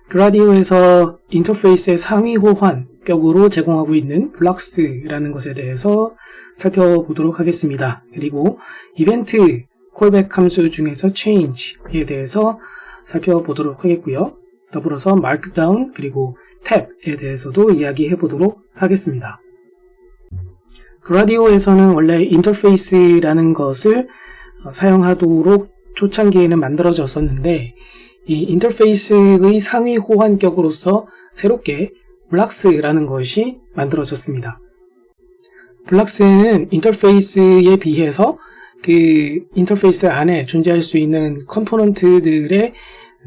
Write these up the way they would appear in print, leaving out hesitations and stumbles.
그라디오에서 인터페이스의 상위 호환격으로 제공하고 있는 블록스라는 것에 대해서 살펴보도록 하겠습니다. 그리고 이벤트 콜백 함수 중에서 change에 대해서 살펴보도록 하겠고요. 더불어서 markdown 그리고 tab에 대해서도 이야기해 보도록 하겠습니다. 그라디오에서는 원래 인터페이스라는 것을 사용하도록 초창기에는 만들어졌었는데 이 인터페이스의 상위 호환격으로서 새롭게 블록스라는 것이 만들어졌습니다. 블록스는 인터페이스에 비해서 그 인터페이스 안에 존재할 수 있는 컴포넌트들의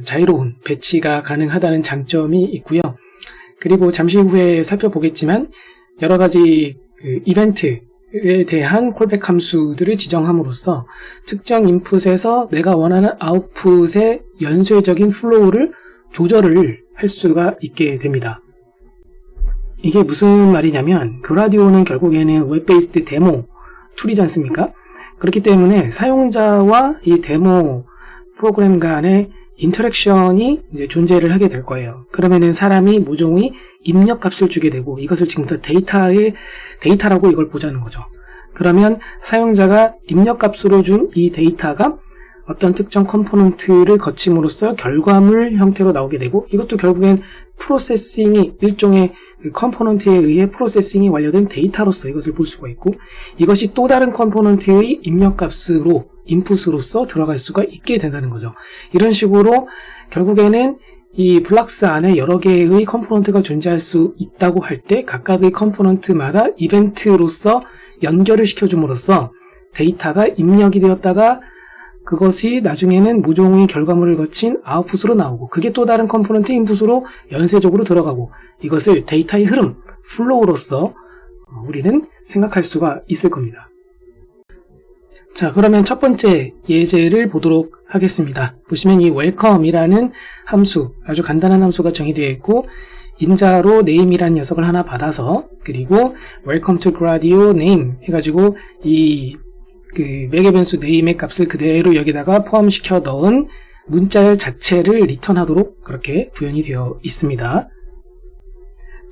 자유로운 배치가 가능하다는 장점이 있고요. 그리고 잠시 후에 살펴보겠지만 여러 가지 이벤트에 대한 콜백 함수들을 지정함으로써 특정 인풋에서 내가 원하는 아웃풋의 연쇄적인 플로우를 조절을 할 수가 있게 됩니다. 이게 무슨 말이냐면 그라디오는 결국에는 웹-베이스드 데모 툴이지 않습니까? 그렇기 때문에 사용자와 이 데모 프로그램 간의 인터랙션이 이제 존재를 하게 될 거예요. 그러면은 사람이 모종의 입력값을 주게 되고 이것을 지금부터 데이터라고 이걸 보자는 거죠. 그러면 사용자가 입력값으로 준 이 데이터가 어떤 특정 컴포넌트를 거침으로써 결과물 형태로 나오게 되고 이것도 결국엔 프로세싱이 일종의 컴포넌트에 의해 프로세싱이 완료된 데이터로서 이것을 볼 수가 있고 이것이 또 다른 컴포넌트의 입력값으로 인풋으로서 들어갈 수가 있게 된다는 거죠. 이런 식으로 결국에는 이 블록스 안에 여러 개의 컴포넌트가 존재할 수 있다고 할 때 각각의 컴포넌트마다 이벤트로서 연결을 시켜줌으로써 데이터가 입력이 되었다가 그것이 나중에는 모종의 결과물을 거친 아웃풋으로 나오고 그게 또 다른 컴포넌트 인풋으로 연쇄적으로 들어가고 이것을 데이터의 흐름, 플로우로서 우리는 생각할 수가 있을 겁니다. 자, 그러면 첫 번째 예제를 보도록 하겠습니다. 보시면 이 welcome이라는 함수, 아주 간단한 함수가 정의되어 있고 인자로 name이라는 녀석을 하나 받아서 그리고 welcome to gradio name 해가지고 이 맥의 변수 name의 값을 그대로 여기다가 포함시켜 넣은 문자열 자체를 리턴하도록 그렇게 구현이 되어 있습니다.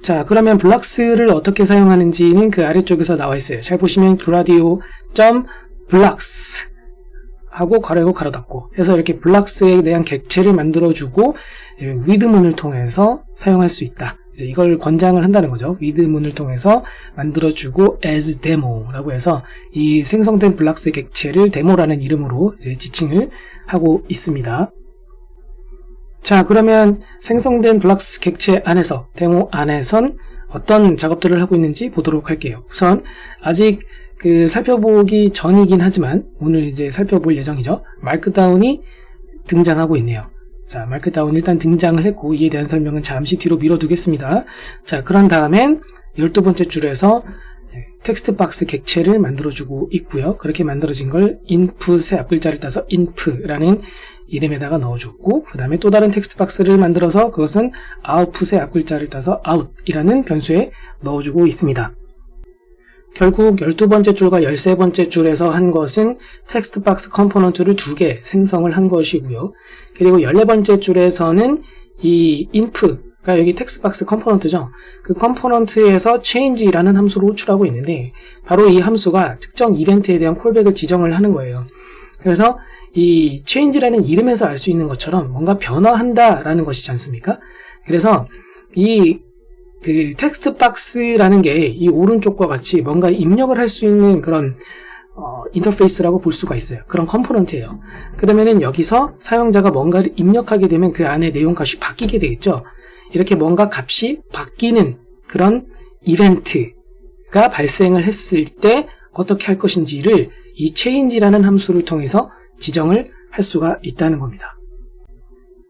자, 그러면 블록스를 어떻게 사용하는지는 그 아래쪽에서 나와 있어요. 잘 보시면 gradio.blocks 하고 괄호 가로 닫고 해서 이렇게 블록스에 대한 객체를 만들어주고 with 문을 통해서 사용할 수 있다. 이제 이걸 권장을 한다는 거죠. with 문을 통해서 만들어주고 as demo라고 해서 이 생성된 블록스 객체를 데모라는 이름으로 이제 지칭을 하고 있습니다. 자, 그러면 생성된 블록스 객체 안에서 데모 안에선 어떤 작업들을 하고 있는지 보도록 할게요. 우선 아직 살펴보기 전이긴 하지만 오늘 이제 살펴볼 예정이죠. 마크다운이 등장하고 있네요. 자, 마크다운 일단 등장을 했고 이에 대한 설명은 잠시 뒤로 미뤄두겠습니다. 자, 그런 다음엔 12번째 줄에서 텍스트 박스 객체를 만들어주고 있고요. 그렇게 만들어진 걸 input의 앞글자를 따서 inf라는 이름에다가 넣어줬고 그 다음에 또 다른 텍스트 박스를 만들어서 그것은 output의 앞글자를 따서 out이라는 변수에 넣어주고 있습니다. 결국 12번째 줄과 13번째 줄에서 한 것은 텍스트 박스 컴포넌트를 2개 생성을 한 것이고요. 그리고 14번째 줄에서는 이 inf가 여기 텍스트 박스 컴포넌트죠. 그 컴포넌트에서 change라는 함수를 호출하고 있는데 바로 이 함수가 특정 이벤트에 대한 콜백을 지정을 하는 거예요. 그래서 이 change라는 이름에서 알 수 있는 것처럼 뭔가 변화한다라는 것이지 않습니까? 그래서 이 텍스트 박스라는 게 이 오른쪽과 같이 뭔가 입력을 할 수 있는 그런 인터페이스라고 볼 수가 있어요. 그런 컴포넌트예요. 그러면은 여기서 사용자가 뭔가를 입력하게 되면 그 안에 내용 값이 바뀌게 되겠죠. 이렇게 뭔가 값이 바뀌는 그런 이벤트가 발생을 했을 때 어떻게 할 것인지를 이 change라는 함수를 통해서 지정을 할 수가 있다는 겁니다.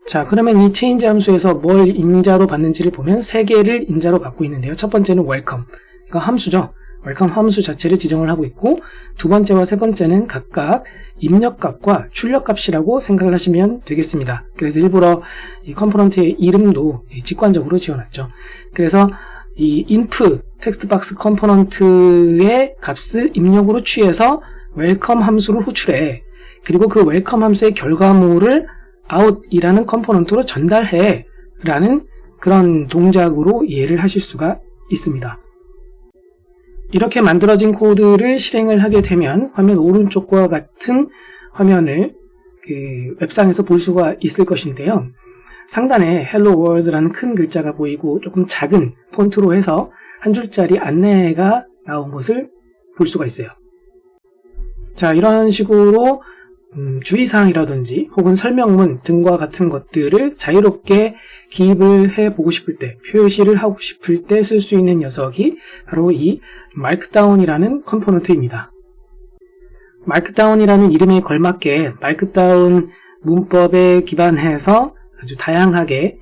자, 그러면 이 change 함수에서 뭘 인자로 받는지를 보면 3개를 인자로 받고 있는데요. 첫 번째는 welcome. 이거 함수죠. welcome 함수 자체를 지정을 하고 있고 두 번째와 세 번째는 각각 입력값과 출력값이라고 생각을 하시면 되겠습니다. 그래서 일부러 이 컴포넌트의 이름도 직관적으로 지어놨죠. 그래서 이 inf 텍스트 박스 컴포넌트의 값을 입력으로 취해서 welcome 함수를 호출해. 그리고 그 welcome 함수의 결과물을 out이라는 컴포넌트로 전달해 라는 그런 동작으로 이해를 하실 수가 있습니다. 이렇게 만들어진 코드를 실행을 하게 되면 화면 오른쪽과 같은 화면을 웹상에서 볼 수가 있을 것인데요. 상단에 Hello World라는 큰 글자가 보이고 조금 작은 폰트로 해서 한 줄짜리 안내가 나온 것을 볼 수가 있어요. 자, 이런 식으로 주의사항이라든지 혹은 설명문 등과 같은 것들을 자유롭게 기입을 해보고 싶을 때, 표시를 하고 싶을 때 쓸 수 있는 녀석이 바로 이 마크다운이라는 컴포넌트입니다. 마크다운이라는 이름에 걸맞게 마크다운 문법에 기반해서 아주 다양하게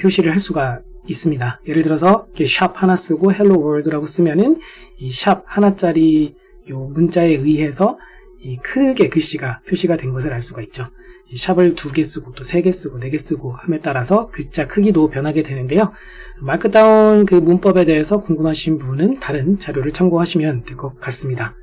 표시를 할 수가 있습니다. 예를 들어서 샵 하나 쓰고 Hello World라고 쓰면은 이 샵 하나짜리 요 문자에 의해서 이 크게 글씨가 표시가 된 것을 알 수가 있죠. 이 샵을 2개 쓰고 또 3개 쓰고 4개 쓰고 함에 따라서 글자 크기도 변하게 되는데요. 마크다운 그 문법에 대해서 궁금하신 분은 다른 자료를 참고하시면 될 것 같습니다.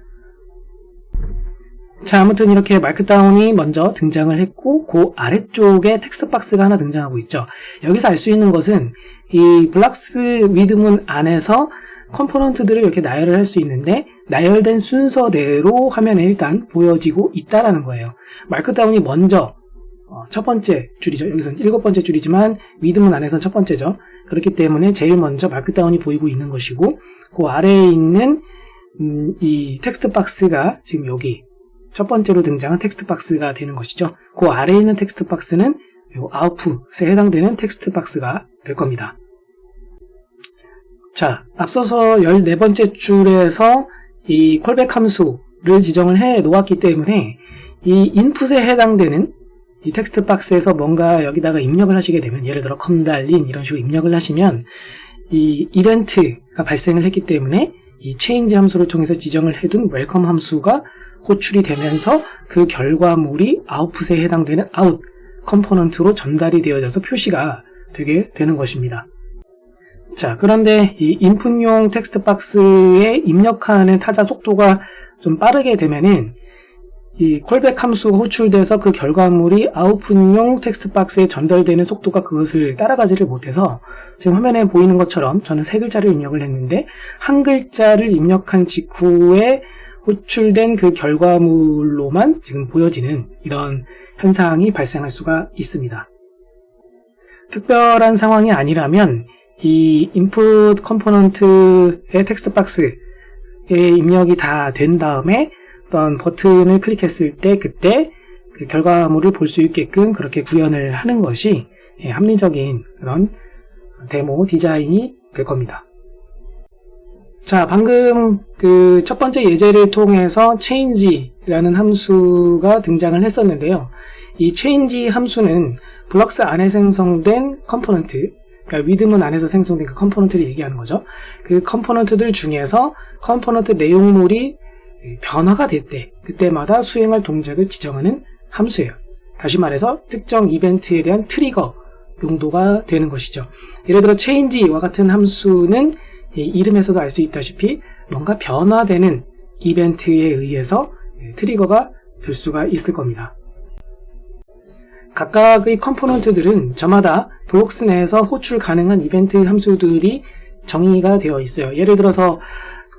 자, 아무튼 이렇게 마크다운이 먼저 등장을 했고 그 아래쪽에 텍스트 박스가 하나 등장하고 있죠. 여기서 알 수 있는 것은 이 블락스 위드문 안에서 컴포넌트들을 이렇게 나열을 할 수 있는데 나열된 순서대로 화면에 일단 보여지고 있다라는 거예요. 마크다운이 먼저 첫 번째 줄이죠. 여기서는 7번째 줄이지만 위드문 안에서는 첫 번째죠. 그렇기 때문에 제일 먼저 마크다운이 보이고 있는 것이고 그 아래에 있는 이 텍스트 박스가 지금 여기 첫 번째로 등장한 텍스트 박스가 되는 것이죠. 그 아래에 있는 텍스트 박스는 아웃풋에 해당되는 텍스트 박스가 될 겁니다. 자, 앞서서 14번째 줄에서 이 콜백 함수를 지정을 해 놓았기 때문에 이 인풋에 해당되는 이 텍스트 박스에서 뭔가 여기다가 입력을 하시게 되면, 예를 들어 컴달린 이런 식으로 입력을 하시면 이 이벤트가 발생을 했기 때문에 이 change 함수를 통해서 지정을 해둔 welcome 함수가 호출이 되면서 그 결과물이 아웃풋에 해당되는 out 컴포넌트로 전달이 되어져서 표시가 되게 되는 것입니다. 자, 그런데 이 인풋용 텍스트 박스에 입력하는 타자 속도가 좀 빠르게 되면은 이 콜백 함수가 호출돼서 그 결과물이 아웃풋용 텍스트 박스에 전달되는 속도가 그것을 따라가지를 못해서 지금 화면에 보이는 것처럼 저는 3글자를 입력을 했는데 한 글자를 입력한 직후에 호출된 그 결과물로만 지금 보여지는 이런 현상이 발생할 수가 있습니다. 특별한 상황이 아니라면 이 input 컴포넌트의 텍스트 박스에 입력이 다 된 다음에 어떤 버튼을 클릭했을 때 그때 그 결과물을 볼 수 있게끔 그렇게 구현을 하는 것이 합리적인 그런 데모 디자인이 될 겁니다. 자, 방금 그 첫 번째 예제를 통해서 change라는 함수가 등장을 했었는데요. 이 change 함수는 블럭스 안에 생성된 컴포넌트, 그러니까 위드문 안에서 생성된 그 컴포넌트를 얘기하는 거죠. 그 컴포넌트들 중에서 컴포넌트 내용물이 변화가 될 때, 그때마다 수행할 동작을 지정하는 함수예요. 다시 말해서 특정 이벤트에 대한 트리거 용도가 되는 것이죠. 예를 들어 change와 같은 함수는 이름에서도 알 수 있다시피 뭔가 변화되는 이벤트에 의해서 트리거가 될 수가 있을 겁니다. 각각의 컴포넌트들은 저마다 블록스 내에서 호출 가능한 이벤트 함수들이 정의가 되어 있어요. 예를 들어서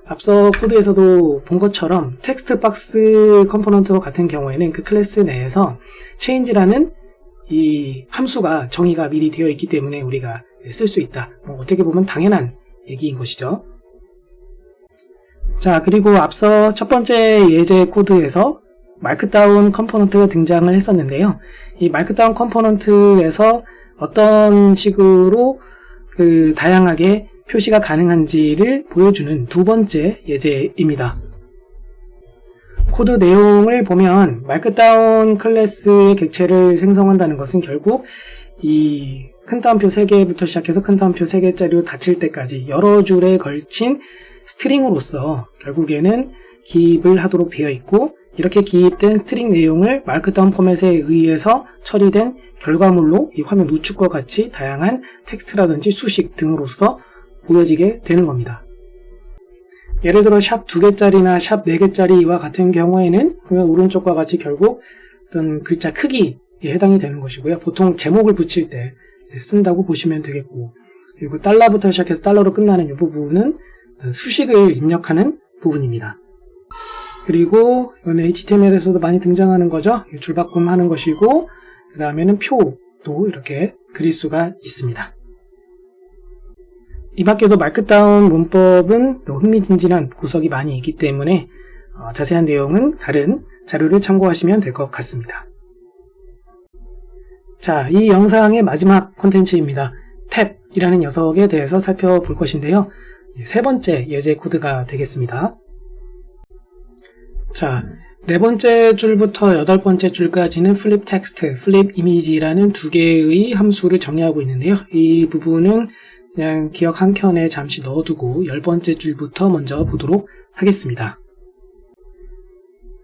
앞서 코드에서도 본 것처럼 텍스트 박스 컴포넌트와 같은 경우에는 그 클래스 내에서 change라는 이 함수가 정의가 미리 되어 있기 때문에 우리가 쓸 수 있다. 어떻게 보면 당연한 얘기인 것이죠. 자, 그리고 앞서 첫 번째 예제 코드에서 마크다운 컴포넌트가 등장을 했었는데요. 이 마크다운 컴포넌트에서 어떤 식으로 그 다양하게 표시가 가능한지를 보여주는 두 번째 예제입니다. 코드 내용을 보면 마크다운 클래스의 객체를 생성한다는 것은 결국 이 큰 따옴표 3개부터 시작해서 큰 따옴표 3개짜리로 닫힐 때까지 여러 줄에 걸친 스트링으로서 결국에는 기입을 하도록 되어 있고, 이렇게 기입된 스트링 내용을 마크다운 포맷에 의해서 처리된 결과물로 이 화면 우측과 같이 다양한 텍스트라든지 수식 등으로서 보여지게 되는 겁니다. 예를 들어 샵 2개짜리나 샵 4개짜리와 같은 경우에는 화면 오른쪽과 같이 결국 어떤 글자 크기에 해당이 되는 것이고요. 보통 제목을 붙일 때 쓴다고 보시면 되겠고, 그리고 달러부터 시작해서 달러로 끝나는 이 부분은 수식을 입력하는 부분입니다. 그리고 이건 HTML에서도 많이 등장하는 거죠. 줄바꿈 하는 것이고, 그 다음에는 표도 이렇게 그릴 수가 있습니다. 이 밖에도 마크다운 문법은 흥미진진한 구석이 많이 있기 때문에 자세한 내용은 다른 자료를 참고하시면 될 것 같습니다. 자, 이 영상의 마지막 콘텐츠입니다. 탭이라는 녀석에 대해서 살펴볼 것인데요. 세 번째 예제 코드가 되겠습니다. 자, 네 번째 줄부터 여덟 번째 줄까지는 flip text, flip image라는 두 개의 함수를 정의하고 있는데요. 이 부분은 그냥 기억 한 켠에 잠시 넣어두고 열 번째 줄부터 먼저 보도록 하겠습니다.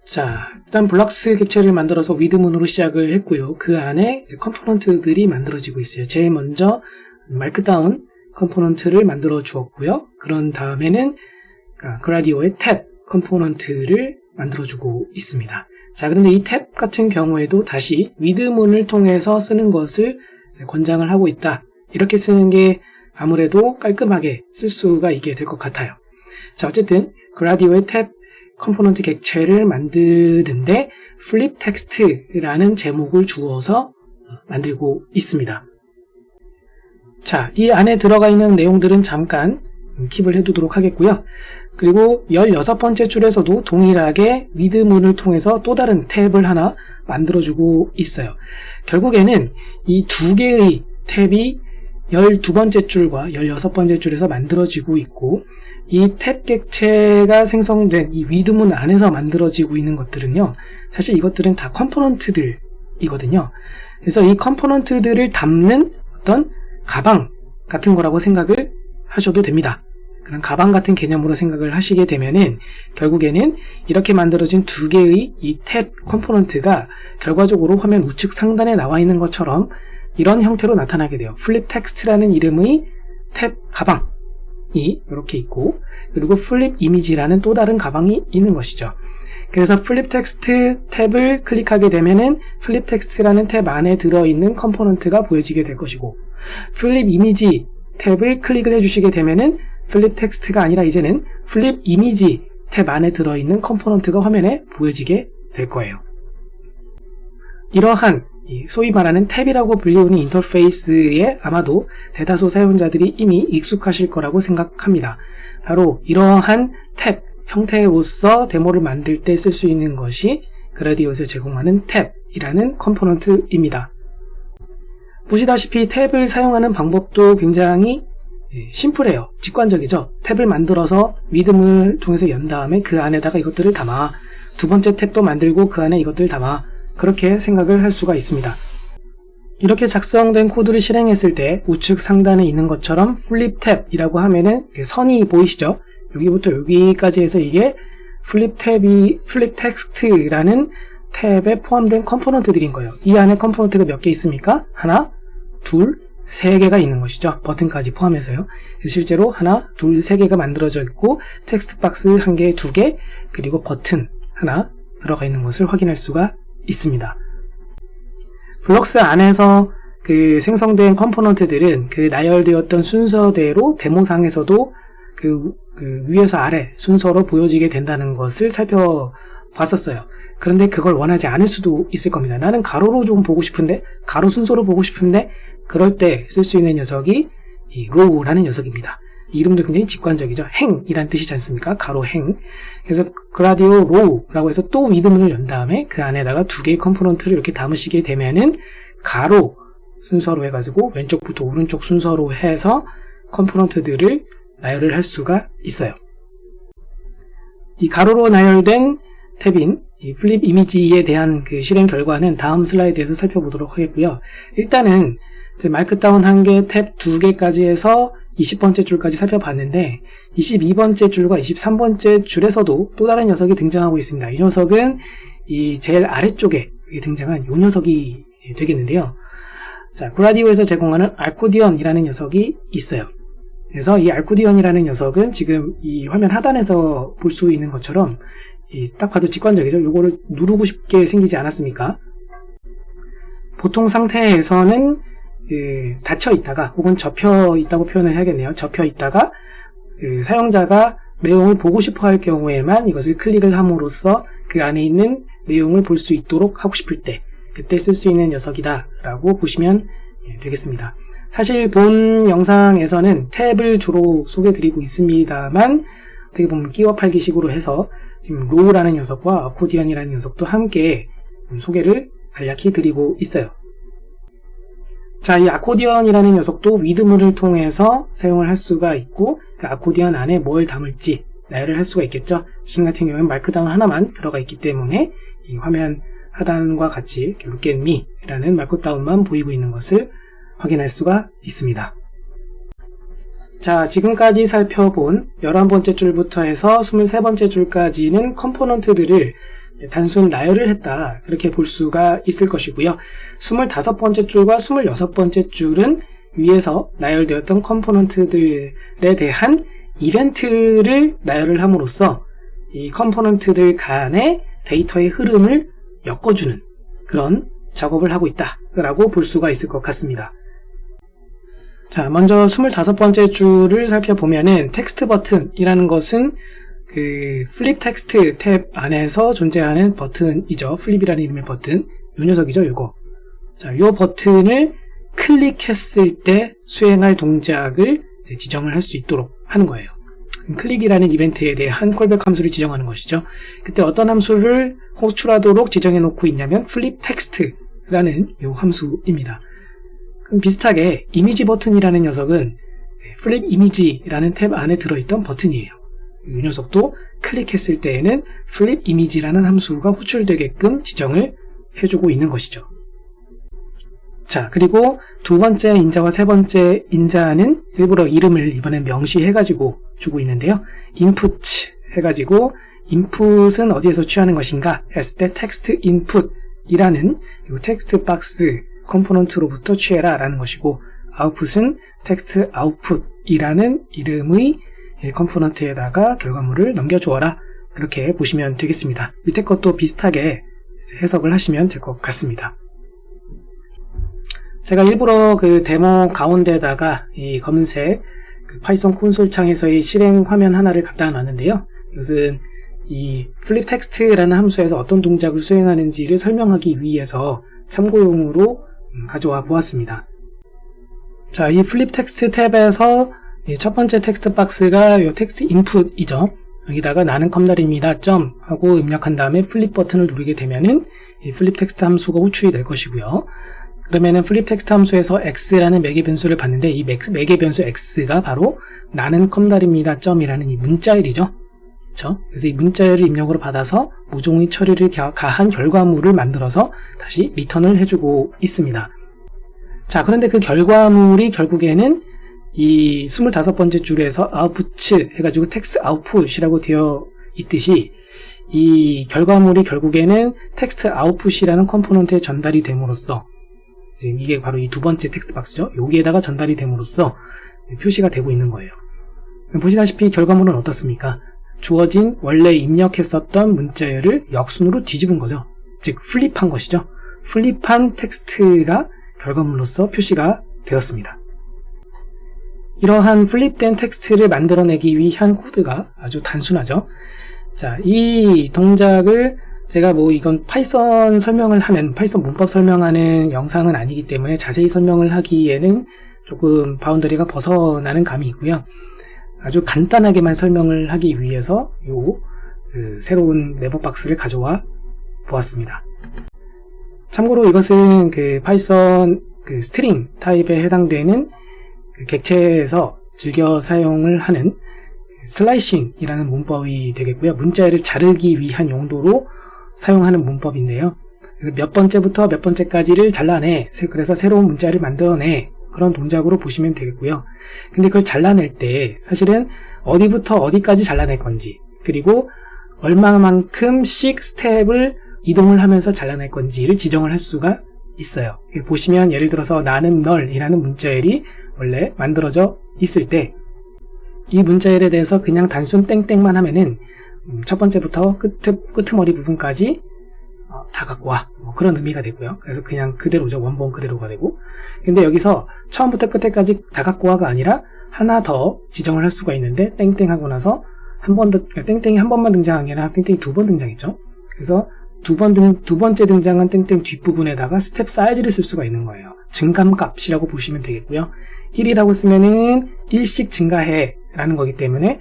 자, 일단 블록스 객체를 만들어서 위드문으로 시작을 했고요. 그 안에 이제 컴포넌트들이 만들어지고 있어요. 제일 먼저 마크다운 컴포넌트를 만들어 주었고요. 그런 다음에는 그라디오의 탭 컴포넌트를 만들어주고 있습니다. 자, 그런데 이 탭 같은 경우에도 다시 위드문을 통해서 쓰는 것을 권장을 하고 있다. 이렇게 쓰는 게 아무래도 깔끔하게 쓸 수가 있게 될 것 같아요. 자, 어쨌든 그라디오의 탭 컴포넌트 객체를 만드는데 flip text라는 제목을 주어서 만들고 있습니다. 자, 이 안에 들어가 있는 내용들은 잠깐 킵을 해두도록 하겠고요. 그리고 16번째 줄에서도 동일하게 위드문을 통해서 또 다른 탭을 하나 만들어주고 있어요. 결국에는 이 두 개의 탭이 12번째 줄과 16번째 줄에서 만들어지고 있고, 이 탭 객체가 생성된 이 위드문 안에서 만들어지고 있는 것들은요, 사실 이것들은 다 컴포넌트들이거든요. 그래서 이 컴포넌트들을 담는 어떤 가방 같은 거라고 생각을 하셔도 됩니다. 그런 가방 같은 개념으로 생각을 하시게 되면은 결국에는 이렇게 만들어진 두 개의 이 탭 컴포넌트가 결과적으로 화면 우측 상단에 나와 있는 것처럼 이런 형태로 나타나게 돼요. flip text라는 이름의 탭 가방이 이렇게 있고, 그리고 flip image라는 또 다른 가방이 있는 것이죠. 그래서 flip text 탭을 클릭하게 되면은 flip text라는 탭 안에 들어있는 컴포넌트가 보여지게 될 것이고, flip image 탭을 클릭을 해주시게 되면은 flip text가 아니라 이제는 flip image 탭 안에 들어있는 컴포넌트가 화면에 보여지게 될 거예요. 이러한 소위 말하는 탭이라고 불리우는 인터페이스에 아마도 대다수 사용자들이 이미 익숙하실 거라고 생각합니다. 바로 이러한 탭 형태로서 데모를 만들 때 쓸 수 있는 것이 그라디오에서 제공하는 탭이라는 컴포넌트입니다. 보시다시피 탭을 사용하는 방법도 굉장히 심플해요. 직관적이죠. 탭을 만들어서 위드문을 통해서 연 다음에 그 안에다가 이것들을 담아, 두 번째 탭도 만들고 그 안에 이것들을 담아, 그렇게 생각을 할 수가 있습니다. 이렇게 작성된 코드를 실행했을 때 우측 상단에 있는 것처럼 flip 탭이라고 하면은 선이 보이시죠? 여기부터 여기까지 해서 이게 flip text라는 탭에 포함된 컴포넌트들인 거예요. 이 안에 컴포넌트가 몇 개 있습니까? 하나, 둘, 세 개가 있는 것이죠. 버튼까지 포함해서요. 실제로 하나, 둘, 세 개가 만들어져 있고, 텍스트 박스 한 개, 두 개, 그리고 버튼 하나 들어가 있는 것을 확인할 수가 있습니다. 블록스 안에서 그 생성된 컴포넌트들은 그 나열되었던 순서대로 데모상에서도 그 위에서 아래 순서로 보여지게 된다는 것을 살펴봤었어요. 그런데 그걸 원하지 않을 수도 있을 겁니다. 나는 가로로 좀 보고 싶은데, 가로 순서로 보고 싶은데, 그럴 때 쓸 수 있는 녀석이 이 row라는 녀석입니다. 이 이름도 굉장히 직관적이죠. 행이란 뜻이지 않습니까? 가로 행. 그래서 그라디오 row라고 해서 또 위드문을 연 다음에 그 안에다가 두 개의 컴포넌트를 이렇게 담으시게 되면은 가로 순서로 해가지고 왼쪽부터 오른쪽 순서로 해서 컴포넌트들을 나열을 할 수가 있어요. 이 가로로 나열된 탭인 이 플립 이미지에 대한 그 실행 결과는 다음 슬라이드에서 살펴보도록 하겠고요. 일단은 이제 마크다운 한 개, 탭 두 개까지 해서 20번째 줄까지 살펴봤는데 22번째 줄과 23번째 줄에서도 또 다른 녀석이 등장하고 있습니다. 이 녀석은 이 제일 아래쪽에 등장한 이 녀석이 되겠는데요. 자, 그라디오에서 제공하는 알코디언이라는 녀석이 있어요. 그래서 이 알코디언이라는 녀석은 지금 이 화면 하단에서 볼 수 있는 것처럼 딱 봐도 직관적이죠. 요거를 누르고 싶게 생기지 않았습니까? 보통 상태에서는 닫혀 있다가 혹은 접혀 있다고 표현을 해야겠네요. 접혀 있다가 사용자가 내용을 보고 싶어 할 경우에만 이것을 클릭을 함으로써 그 안에 있는 내용을 볼 수 있도록 하고 싶을 때 그때 쓸 수 있는 녀석이다 라고 보시면 되겠습니다. 사실 본 영상에서는 탭을 주로 소개해드리고 있습니다만 어떻게 보면 끼워 팔기 식으로 해서 지금 로우라는 녀석과 아코디언이라는 녀석도 함께 소개를 간략히 드리고 있어요. 자, 이 아코디언이라는 녀석도 위드문을 통해서 사용을 할 수가 있고 그 아코디언 안에 뭘 담을지 나열을 할 수가 있겠죠. 지금 같은 경우는 마크다운 하나만 들어가 있기 때문에 이 화면 하단과 같이 Look at me라는 마크다운만 보이고 있는 것을 확인할 수가 있습니다. 자, 지금까지 살펴본 11번째 줄부터 해서 23번째 줄까지는 컴포넌트들을 단순 나열을 했다 그렇게 볼 수가 있을 것이고요. 25번째 줄과 26번째 줄은 위에서 나열되었던 컴포넌트들에 대한 이벤트를 나열을 함으로써 이 컴포넌트들 간의 데이터의 흐름을 엮어주는 그런 작업을 하고 있다 라고 볼 수가 있을 것 같습니다. 자, 먼저 25번째 줄을 살펴보면은 텍스트 버튼이라는 것은 그 플립 텍스트 탭 안에서 존재하는 버튼이죠. 플립이라는 이름의 버튼. 요 녀석이죠, 요거. 자, 요 버튼을 클릭했을 때 수행할 동작을 지정을 할 수 있도록 하는 거예요. 클릭이라는 이벤트에 대한 콜백 함수를 지정하는 것이죠. 그때 어떤 함수를 호출하도록 지정해 놓고 있냐면 플립 텍스트라는 요 함수입니다. 그럼 비슷하게 이미지 버튼이라는 녀석은 플립 이미지라는 탭 안에 들어있던 버튼이에요. 이 녀석도 클릭했을 때에는 flip image라는 함수가 호출되게끔 지정을 해주고 있는 것이죠. 자, 그리고 두 번째 인자와 세 번째 인자는 일부러 이름을 이번엔 명시해가지고 주고 있는데요. input 해가지고 input은 어디에서 취하는 것인가 했을 때 text input이라는 텍스트 박스 컴포넌트로부터 취해라 라는 것이고 output은 text output이라는 이름의 컴포넌트에다가 결과물을 넘겨주어라 그렇게 보시면 되겠습니다. 밑에 것도 비슷하게 해석을 하시면 될 것 같습니다. 제가 일부러 그 데모 가운데다가 이 검은색 그 파이썬 콘솔 창에서의 실행 화면 하나를 갖다 놨는데요. 이것은 이 플립 텍스트라는 함수에서 어떤 동작을 수행하는지를 설명하기 위해서 참고용으로 가져와 보았습니다. 자, 이 플립 텍스트 탭에서 첫 번째 텍스트 박스가 요 텍스트 인풋이죠. 여기다가 나는 컴날입니다. 점 하고 입력한 다음에 플립 버튼을 누르게 되면은 이 플립 텍스트 함수가 호출이 될 것이고요. 그러면은 플립 텍스트 함수에서 x라는 매개 변수를 받는데 이 매개 변수 x가 바로 나는 컴날입니다. 점이라는 이 문자열이죠. 그렇죠? 그래서 이 문자열을 입력으로 받아서 모종의 처리를 가한 결과물을 만들어서 다시 리턴을 해주고 있습니다. 자, 그런데 그 결과물이 결국에는 이 25번째 줄에서 output 해가지고 text output이라고 되어 있듯이 이 결과물이 결국에는 text output이라는 컴포넌트에 전달이 됨으로써 이게 바로 이 두 번째 텍스트 박스죠. 여기에다가 전달이 됨으로써 표시가 되고 있는 거예요. 보시다시피 결과물은 어떻습니까? 주어진 원래 입력했었던 문자열을 역순으로 뒤집은 거죠. 즉 플립한 것이죠. 플립한 텍스트가 결과물로서 표시가 되었습니다. 이러한 플립된 텍스트를 만들어내기 위한 코드가 아주 단순하죠. 자, 이 동작을 제가 이건 파이썬 설명을 하는, 파이썬 문법 설명하는 영상은 아니기 때문에 자세히 설명을 하기에는 조금 바운더리가 벗어나는 감이 있고요. 아주 간단하게만 설명을 하기 위해서 새로운 네버박스를 가져와 보았습니다. 참고로 이것은 그 파이썬 스트링 타입에 해당되는 객체에서 즐겨 사용을 하는 슬라이싱이라는 문법이 되겠고요. 문자열을 자르기 위한 용도로 사용하는 문법인데요. 몇 번째부터 몇 번째까지를 잘라내, 그래서 새로운 문자열을 만들어내, 그런 동작으로 보시면 되겠고요. 근데 그걸 잘라낼 때 사실은 어디부터 어디까지 잘라낼 건지, 그리고 얼마만큼씩 스텝을 이동을 하면서 잘라낼 건지를 지정을 할 수가 있어요. 보시면 예를 들어서 나는 널이라는 문자열이 원래 만들어져 있을 때 이 문자열에 대해서 그냥 단순 땡땡만 하면은 첫 번째부터 끄트머리 부분까지 다 갖고 와. 뭐 그런 의미가 되고요. 그래서 그냥 그대로죠. 원본 그대로가 되고. 근데 여기서 처음부터 끝에까지 다 갖고 와가 아니라 하나 더 지정을 할 수가 있는데 땡땡 하고 나서 한 번 더, 땡땡이 한 번만 등장한 게 아니라 땡땡이 두 번 등장했죠. 그래서 두 번째 등장한 땡땡 뒷부분에다가 스텝 사이즈를 쓸 수가 있는 거예요. 증감값이라고 보시면 되겠고요. 1이라고 쓰면은 1씩 증가해 라는 거기 때문에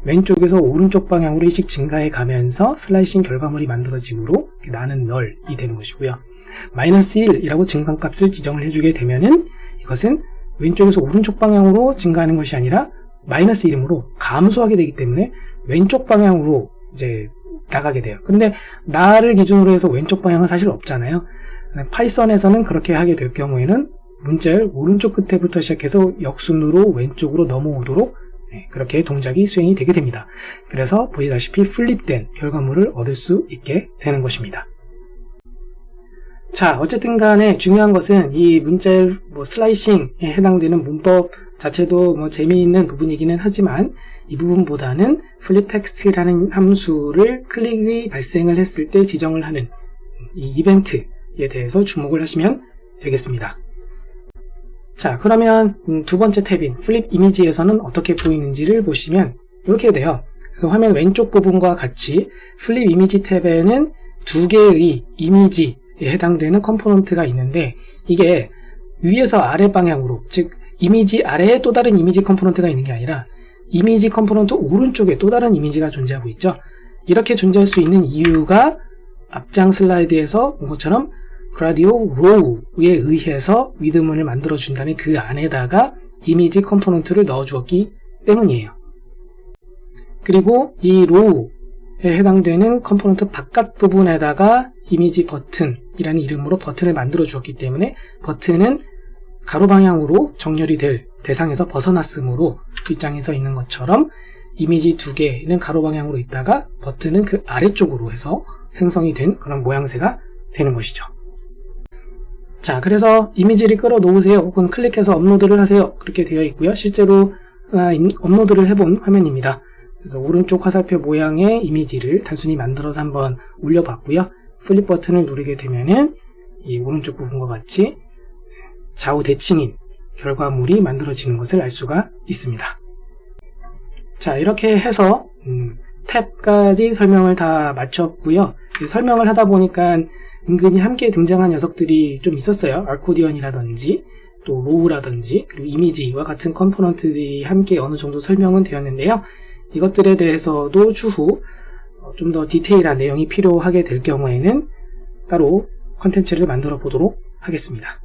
왼쪽에서 오른쪽 방향으로 1씩 증가해 가면서 슬라이싱 결과물이 만들어지므로 나는 널이 되는 것이고요. 마이너스 1이라고 증감값을 지정을 해주게 되면은 이것은 왼쪽에서 오른쪽 방향으로 증가하는 것이 아니라 마이너스 1이므로 감소하게 되기 때문에 왼쪽 방향으로 이제 나가게 돼요. 근데 나를 기준으로 해서 왼쪽 방향은 사실 없잖아요. 파이썬에서는 그렇게 하게 될 경우에는 문자열 오른쪽 끝에부터 시작해서 역순으로 왼쪽으로 넘어오도록 그렇게 동작이 수행이 되게 됩니다. 그래서 보시다시피 플립된 결과물을 얻을 수 있게 되는 것입니다. 자, 어쨌든 간에 중요한 것은 이 문자열 슬라이싱에 해당되는 문법 자체도 재미있는 부분이기는 하지만 이 부분보다는 플립 텍스트라는 함수를 클릭이 발생을 했을 때 지정을 하는 이 이벤트에 대해서 주목을 하시면 되겠습니다. 자, 그러면 두 번째 탭인 플립 이미지에서는 어떻게 보이는지를 보시면 이렇게 돼요. 그래서 화면 왼쪽 부분과 같이 플립 이미지 탭에는 두 개의 이미지에 해당되는 컴포넌트가 있는데 이게 위에서 아래 방향으로, 즉 이미지 아래에 또 다른 이미지 컴포넌트가 있는 게 아니라 이미지 컴포넌트 오른쪽에 또 다른 이미지가 존재하고 있죠. 이렇게 존재할 수 있는 이유가 앞장 슬라이드에서 본 것처럼 그라디오 로우에 의해서 위드문을 만들어 준 다음에 그 안에다가 이미지 컴포넌트를 넣어 주었기 때문이에요. 그리고 이 로우에 해당되는 컴포넌트 바깥 부분에다가 이미지 버튼이라는 이름으로 버튼을 만들어 주었기 때문에 버튼은 가로 방향으로 정렬이 될 대상에서 벗어났으므로 뒷장에 서 있는 것처럼 이미지 두 개는 가로 방향으로 있다가 버튼은 그 아래쪽으로 해서 생성이 된 그런 모양새가 되는 것이죠. 자, 그래서 이미지를 끌어놓으세요 혹은 클릭해서 업로드를 하세요 그렇게 되어 있고요. 실제로 업로드를 해본 화면입니다. 그래서 오른쪽 화살표 모양의 이미지를 단순히 만들어서 한번 올려봤고요. 플립 버튼을 누르게 되면은 이 오른쪽 부분과 같이 좌우 대칭인 결과물이 만들어지는 것을 알 수가 있습니다. 자, 이렇게 해서 탭까지 설명을 다 마쳤고요. 설명을 하다 보니까 은근히 함께 등장한 녀석들이 좀 있었어요. 아코디언이라든지 또 로우라든지 그리고 이미지와 같은 컴포넌트들이 함께 어느 정도 설명은 되었는데요. 이것들에 대해서도 추후 좀 더 디테일한 내용이 필요하게 될 경우에는 따로 컨텐츠를 만들어 보도록 하겠습니다.